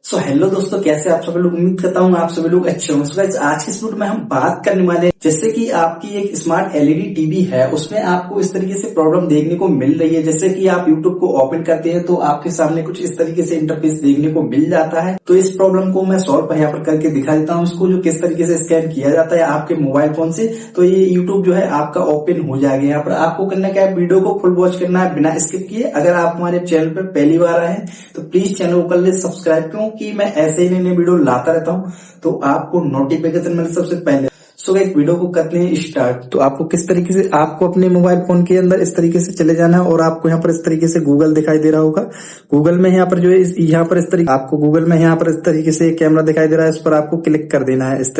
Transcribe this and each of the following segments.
Hello दोस्तों, कैसे आप सभी लोग। उम्मीद करता हूँ आप सभी लोग अच्छे होंगे। गाइस, आज की इस वीडियो में हम बात करने वाले हैं जैसे कि आपकी एक स्मार्ट एलईडी टीवी है, उसमें आपको इस तरीके से प्रॉब्लम देखने को मिल रही है। जैसे कि आप यूट्यूब को ओपन करते हैं तो आपके सामने कुछ इस तरीके से इंटरफेस देखने को मिल जाता है। तो इस प्रॉब्लम को मैं सॉल्व यहाँ पर करके दिखा देता हूँ। इसको जो किस तरीके से स्कैन किया जाता है आपके मोबाइल फोन से, तो ये यूट्यूब जो है आपका ओपन हो जाएगा। यहाँ पर आपको करना क्या है, वीडियो को फुल वॉच करना है बिना स्किप किए। अगर आप हमारे चैनल पर पहली बार आए हैं तो प्लीज चैनल को कर ले सब्सक्राइब, क्योंकि मैं ऐसे ही नई वीडियो लाता रहता हूँ तो आपको नोटिफिकेशन मिले सबसे पहले। गाइस, वीडियो को करते हैं स्टार्ट। तो आपको किस तरीके से, आपको अपने मोबाइल फोन के अंदर इस तरीके से चले जाना है और आपको यहाँ पर इस तरीके से गूगल दिखाई दे रहा होगा। गूगल में यहाँ पर जो है यहाँ पर इस तरीके आपको गूगल में यहाँ पर इस तरीके से कैमरा दिखाई दे रहा है, इस पर आपको क्लिक कर देना है। इस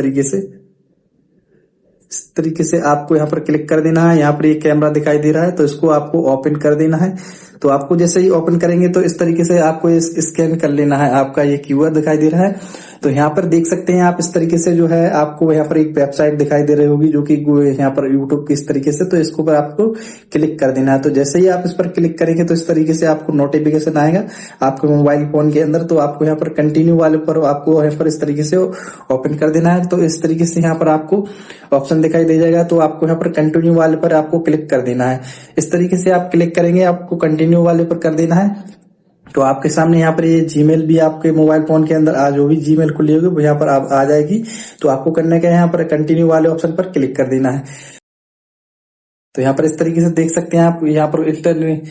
तरीके से आपको यहाँ पर क्लिक कर देना है। यहाँ पर ये कैमरा दिखाई दे रहा है तो इसको आपको ओपन कर देना है। तो आपको जैसे ही ओपन करेंगे तो इस तरीके से आपको स्कैन कर लेना है। आपका ये क्यूआर दिखाई दे रहा है। तो यहाँ पर देख सकते हैं आप, इस तरीके से जो है आपको यहाँ पर एक वेबसाइट दिखाई दे रही होगी जो कि यहाँ पर यूट्यूब की इस तरीके से, तो इसको पर आपको क्लिक कर देना है। तो जैसे ही आप इस पर क्लिक करेंगे तो इस तरीके से आपको नोटिफिकेशन आएगा आपके मोबाइल फोन के अंदर। तो आपको यहाँ पर कंटिन्यू वाले पर आपको यहाँ पर इस तरीके से ओपन कर देना है। तो इस तरीके से यहाँ पर आपको ऑप्शन दिखाई दे जाएगा, तो आपको यहाँ पर कंटिन्यू वाले पर आपको क्लिक कर देना है। इस तरीके से आप क्लिक करेंगे, आपको कंटिन्यू वाले पर कर देना है। तो आपके सामने यहाँ पर ये जीमेल भी आपके मोबाइल फोन के अंदर आज जो भी जीमेल खुली होगी वो यहाँ पर आप आ जाएगी। तो आपको करना क्या है, यहाँ पर कंटिन्यू वाले ऑप्शन पर क्लिक कर देना है। तो यहाँ पर इस तरीके से देख सकते हैं आप, यहाँ पर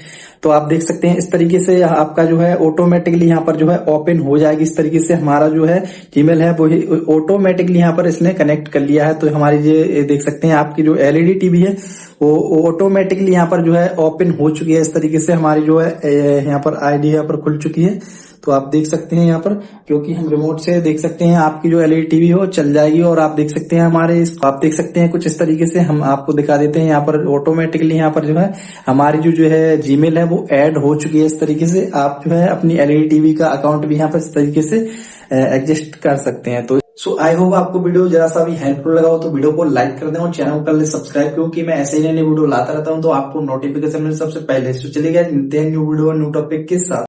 तो आप देख सकते हैं इस तरीके से आपका जो है ऑटोमेटिकली यहाँ पर जो है ओपन हो जाएगी। इस तरीके से हमारा जो है जीमेल है वो ऑटोमेटिकली यहाँ पर इसने कनेक्ट कर लिया है। तो हमारी ये देख सकते हैं आपकी जो एलईडी टीवी है वो ऑटोमेटिकली यहाँ पर जो है ओपन हो चुकी है। इस तरीके से हमारी जो है यहाँ पर आईडी यहाँ पर खुल चुकी है। तो आप देख सकते हैं यहाँ पर, क्योंकि हम रिमोट से देख सकते हैं आपकी जो एलईडी टीवी हो चल जाएगी। और आप देख सकते हैं हमारे आप देख सकते हैं कुछ इस तरीके से हम आपको दिखा देते हैं। यहाँ पर ऑटोमेटिकली यहाँ पर जो है हमारी जो है जीमेल है वो ऐड हो चुकी है। इस तरीके से आप जो है अपनी एलईडी टीवी का अकाउंट भी यहाँ पर इस तरीके से एडजस्ट कर सकते हैं। तो आई होप आपको वीडियो जरा सा भी हेल्पफुल लगा हो तो वीडियो को लाइक कर दें और चैनल को कर ले सब्सक्राइब, क्योंकि मैं ऐसे ही नई वीडियो लाता रहता हूँ तो आपको नोटिफिकेशन मिले सबसे पहले। तो चलिए गाइस, मिलते हैं न्यू वीडियो न्यू टॉपिक के साथ।